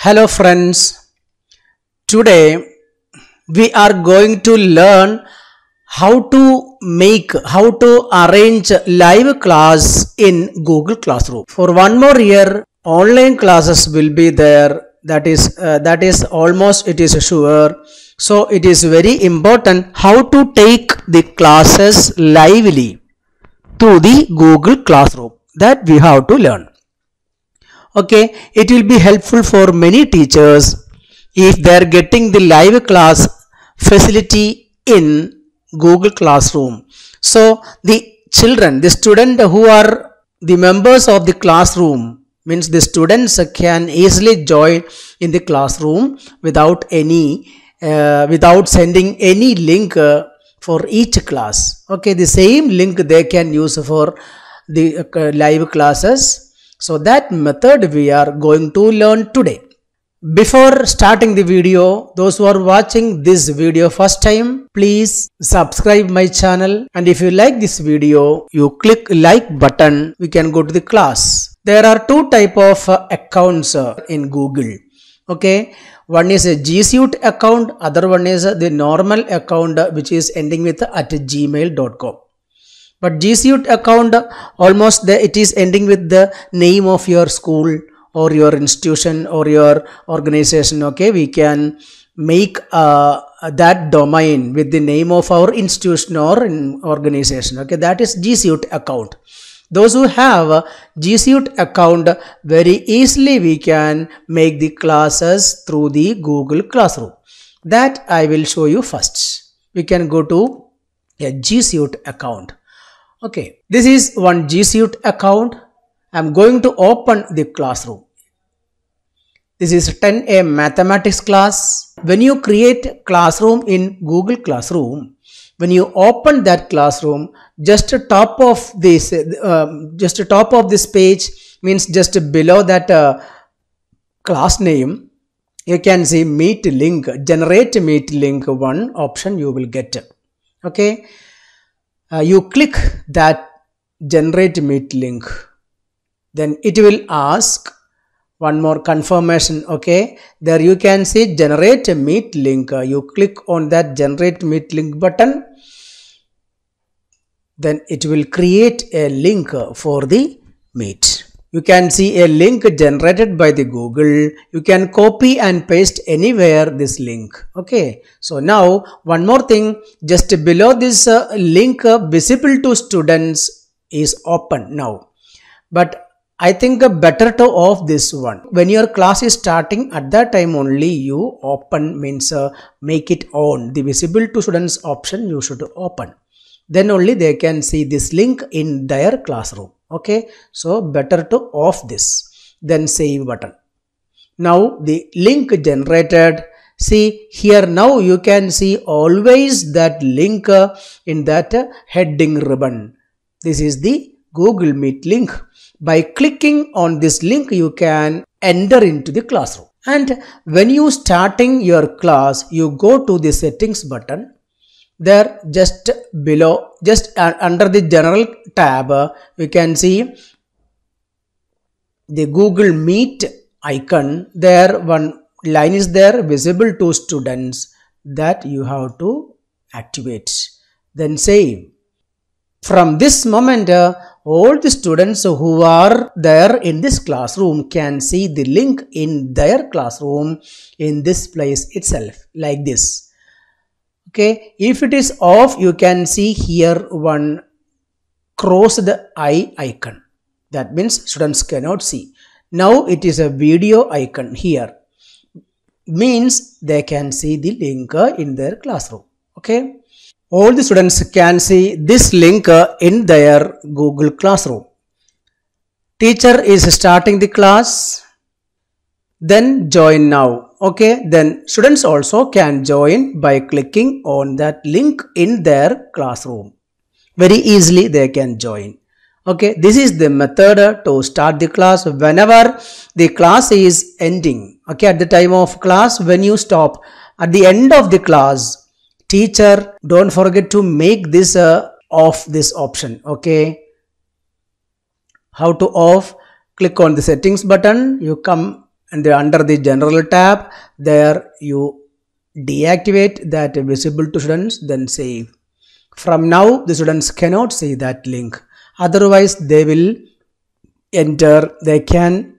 Hello friends, today we are going to learn how to arrange live class in Google Classroom. For one more year, online classes will be there. That is almost it is sure. So it is very important how to take the classes lively through the Google Classroom. That we have to learn. Okay, it will be helpful for many teachers if they are getting the live class facility in Google Classroom. So the children, the student who are the members of the classroom, means the students can easily join in the classroom without sending any link for each class. Okay, the same link they can use for the live classes. So that method we are going to learn today. Before starting the video, those who are watching this video first time, please subscribe my channel, and if you like this video, you click like button. We can go to the class. There are two type of accounts in Google. Okay, one is a G Suite account, other one is the normal account which is ending with @gmail.com. But G Suite account, almost it is ending with the name of your school or your institution or your organization. Okay, we can make that domain with the name of our institution or organization. Okay, that is G Suite account. Those who have G Suite account, very easily we can make the classes through the Google Classroom. That I will show you first. We can go to a G Suite account. Okay, this is one G Suite account. I am going to open the classroom. This is 10A mathematics class. When you create classroom in Google Classroom, when you open that classroom, just top of this page, means just below that class name, you can see meet link, generate meet link, one option you will get. Okay. You click that generate meet link, then it will ask one more confirmation. Okay, there you can see generate meet link. You click on that generate meet link button, then it will create a link for the meet. You can see a link generated by the Google. You can copy and paste anywhere this link. Okay, so now one more thing, just below this link visible to students is open now, but I think better to off this one. When your class is starting, at that time only you open, means make it on. The visible to students option you should open, then only they can see this link in their classroom. Okay, so better to off this, then save button. Now the link generated, see here, now you can see always that link in that heading ribbon. This is the Google Meet link. By clicking on this link, you can enter into the classroom, and when you starting your class, you go to the settings button. There just below, just under the general tab, we can see the Google Meet icon. There one line is there, visible to students, that you have to activate, then save. From this moment, all the students who are there in this classroom can see the link in their classroom in this place itself, like this. Okay, if it is off, you can see here one crossed eye icon. That means students cannot see. Now it is a video icon here, means they can see the link in their classroom. Okay, all the students can see this link in their Google Classroom. Teacher is starting the class, then join now. Okay, then students also can join by clicking on that link in their classroom. Very easily they can join. Okay, this is the method to start the class whenever the class is ending. Okay, at the time of class, when you stop, at the end of the class, teacher, don't forget to make this off this option. Okay, how to off? Click on the settings button. You come and under the general tab, there you deactivate that visible to students, then save. From now the students cannot see that link, otherwise they will enter, they can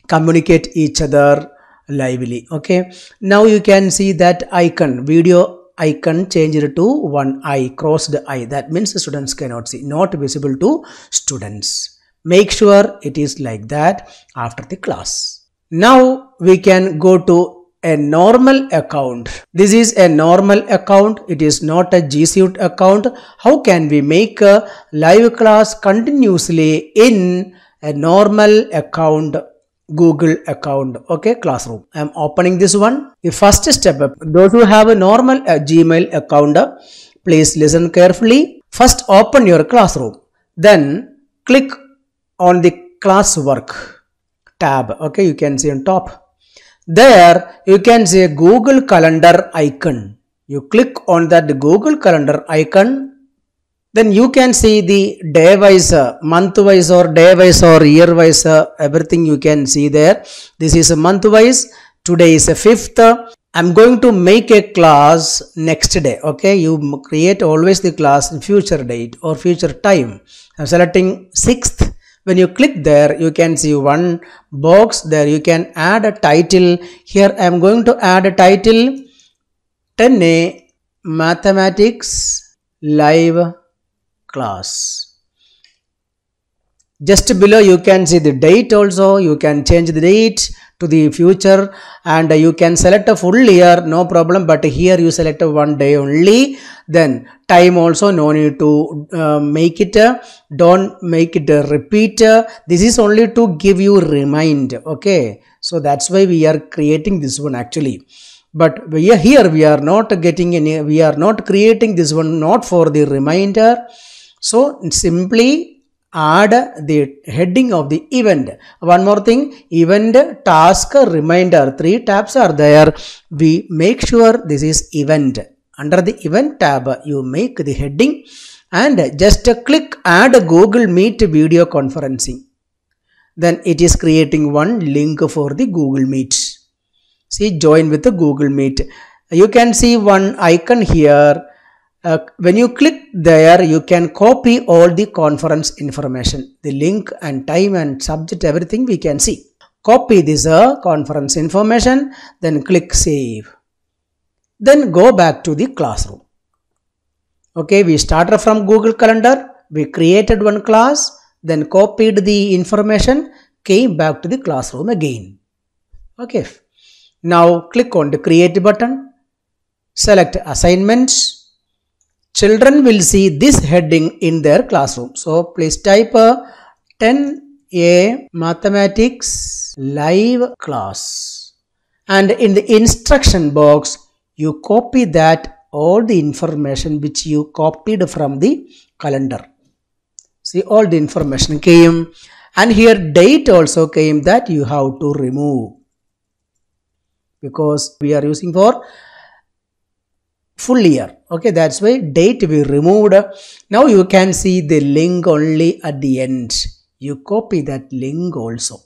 communicate each other lively. Okay, now you can see that icon, video icon changed to one eye, crossed eye, that means the students cannot see, not visible to students. Make sure it is like that after the class. Now we can go to a normal account. This is a normal account, it is not a G Suite account. How can we make a live class continuously in a normal account, Google account? Okay, Classroom. I am opening this one. The first step, those who have a normal Gmail account, please listen carefully. First open your Classroom, then click on the classwork tab. Okay, you can see on top. There you can see a Google Calendar icon. You click on that Google Calendar icon, then you can see the day wise, month wise or day wise or year wise, everything you can see there. This is a month wise. Today is a 5th. I'm going to make a class next day. Okay, you create always the class in future date or future time. I'm selecting 6th. When you click there, you can see one box there. You can add a title. Here I am going to add a title 10A Mathematics Live Class. Just below you can see the date also. You can change the date to the future, and you can select a full year, no problem, but here you select a one day only. Then time also no need to make it, don't make it a repeat. This is only to give you remind. Okay, so that's why we are creating this one actually. But here we are not getting any, we are not creating this one not for the reminder. So simply add the heading of the event. One more thing, event, task, reminder, 3 tabs are there. We make sure this is event. Under the event tab, you make the heading and just click add Google Meet video conferencing. Then it is creating one link for the Google Meet. See, join with the Google Meet. You can see one icon here. When you click there, you can copy all the conference information, the link and time and subject, everything we can see. Copy this conference information, then click save. Then go back to the classroom. Okay, we started from Google Calendar, we created one class, then copied the information, came back to the classroom again. Okay, now click on the create button, select assignments. Children will see this heading in their classroom. So please type 10A Mathematics Live Class, and in the instruction box you copy that all the information which you copied from the calendar. See, all the information came, and here date also came that you have to remove, because we are using for full year. Okay, that's why date we removed. Now you can see the link only at the end. You copy that link also.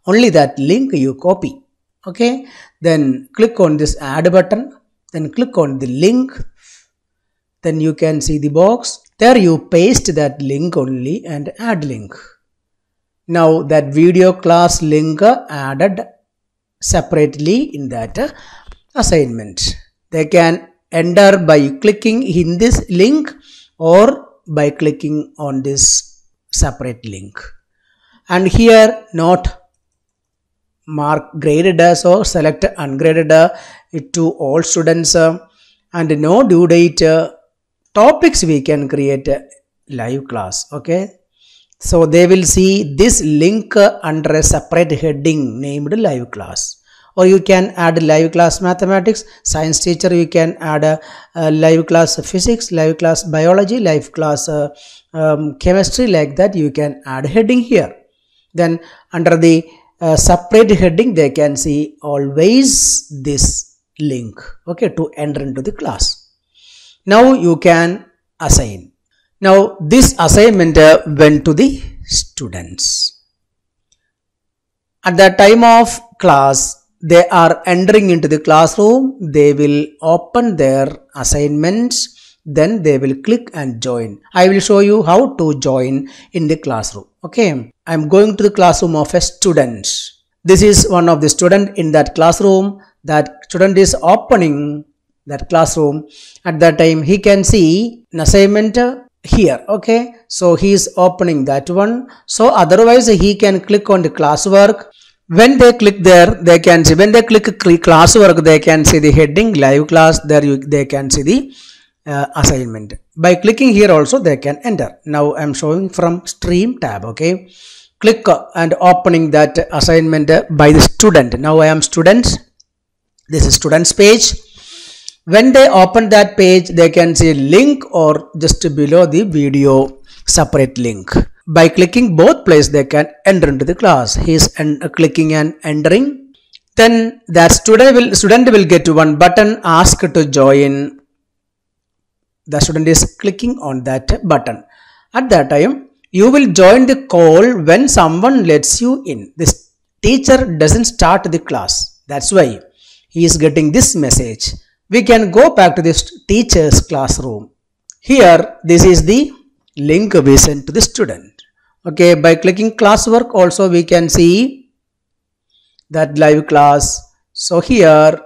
Only that link you copy. Okay, then click on this add button, then click on the link, then you can see the box. There you paste that link only and add link. Now that video class link added separately in that assignment. They can enter by clicking in this link or by clicking on this separate link. And here not mark graded as or select ungraded it to all students, and no due date. Topics we can create live class. Okay, so they will see this link under a separate heading named live class. Or you can add live class mathematics, science teacher you can add a live class physics, live class biology, live class chemistry, like that you can add heading here. Then under the separate heading they can see always this link, okay, to enter into the class. Now you can assign. Now this assignment went to the students. At the time of class, they are entering into the classroom, they will open their assignments, then they will click and join. I will show you how to join in the classroom. Okay, I am going to the classroom of a student. This is one of the student in that classroom. That student is opening that classroom. At that time he can see an assignment here. Okay, so he is opening that one. So otherwise he can click on the classwork. When they click there, they can see, when they click classwork, they can see the heading live class. There they can see the assignment. By clicking here also they can enter. Now I am showing from stream tab. Okay, click and opening that assignment by the student. Now I am students. This is students page. When they open that page, they can see link or just below the video separate link. By clicking both places, they can enter into the class. He is clicking and entering. Then that student will get one button, ask to join. The student is clicking on that button. At that time, you will join the call when someone lets you in. This teacher doesn't start the class. That's why he is getting this message. We can go back to this teacher's classroom. Here, this is the link we sent to the student. Okay, by clicking classwork also we can see that live class. So here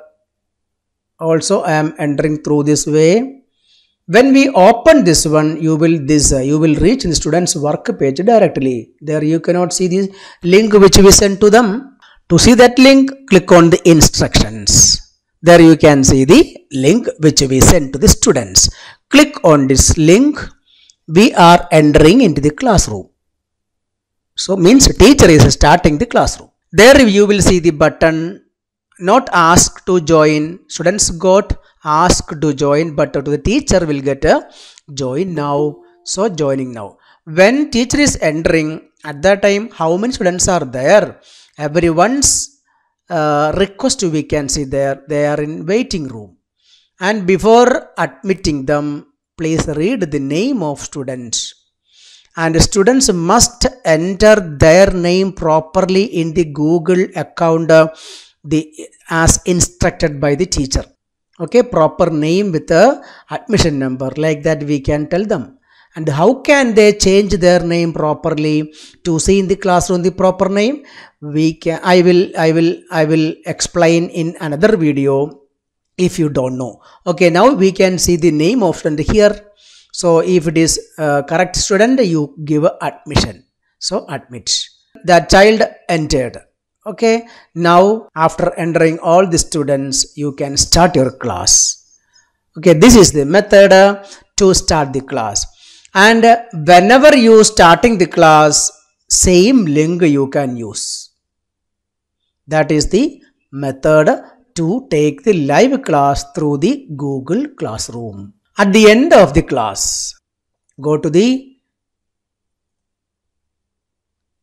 also I am entering through this way. When we open this one, you will reach the student's work page directly. There you cannot see the link which we sent to them. To see that link, click on the instructions. There you can see the link which we sent to the students. Click on this link. We are entering into the classroom. So means teacher is starting the classroom. There you will see the button not ask to join. Students got ask to join, but to the teacher will get a join now. So joining now. When teacher is entering, at that time how many students are there? Everyone's request we can see there. They are in waiting room. And before admitting them, please read the name of students. And students must enter their name properly in the Google account as instructed by the teacher. Okay, proper name with the admission number, like that we can tell them. And how can they change their name properly to see in the classroom the proper name? I will explain in another video if you don't know. Okay, now we can see the name of student here. So if it is correct student, you give admission. So admit. That child entered. Okay, now after entering all the students, you can start your class. Okay, this is the method to start the class. And whenever you starting the class, same link you can use. That is the method to take the live class through the Google Classroom. At the end of the class, go to the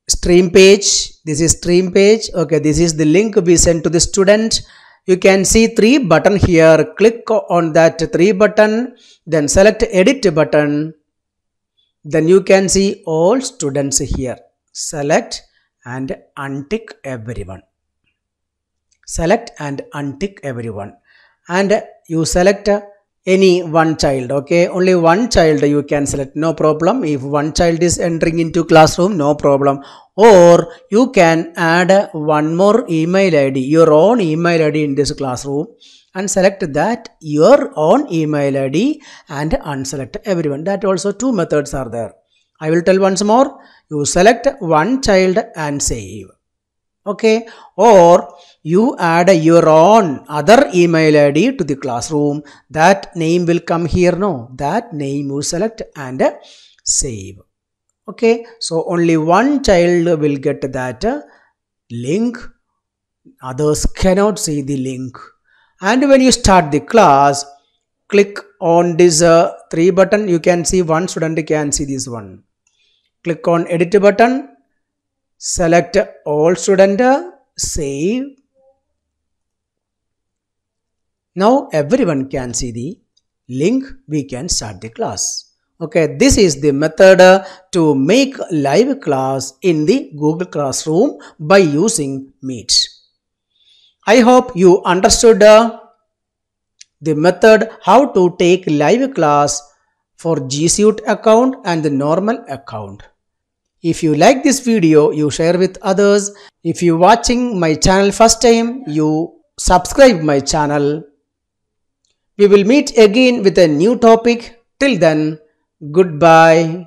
stream page. This is stream page. Okay, this is the link we sent to the student. You can see 3 button here. Click on that 3 button, then select edit button. Then you can see all students here. Select and untick everyone. Select and untick everyone. And you select any one child. Okay, only one child you can select, no problem. If one child is entering into classroom, no problem. Or you can add one more email ID, your own email ID in this classroom, and select that your own email ID and unselect everyone. That also 2 methods are there. I will tell once more. You select one child and save. Okay, or you add your own other email ID to the classroom. That name will come here. No, that name you select and save. Okay, so only one child will get that link. Others cannot see the link. And when you start the class, click on this 3 button. You can see one student can see this one. Click on edit button. Select all student, save. Now everyone can see the link. We can start the class. Okay, this is the method to make live class in the Google Classroom by using Meet. I hope you understood the method how to take live class for G Suite account and the normal account. If you like this video, you share with others. If you watching my channel first time, you subscribe my channel. We will meet again with a new topic. Till then, goodbye.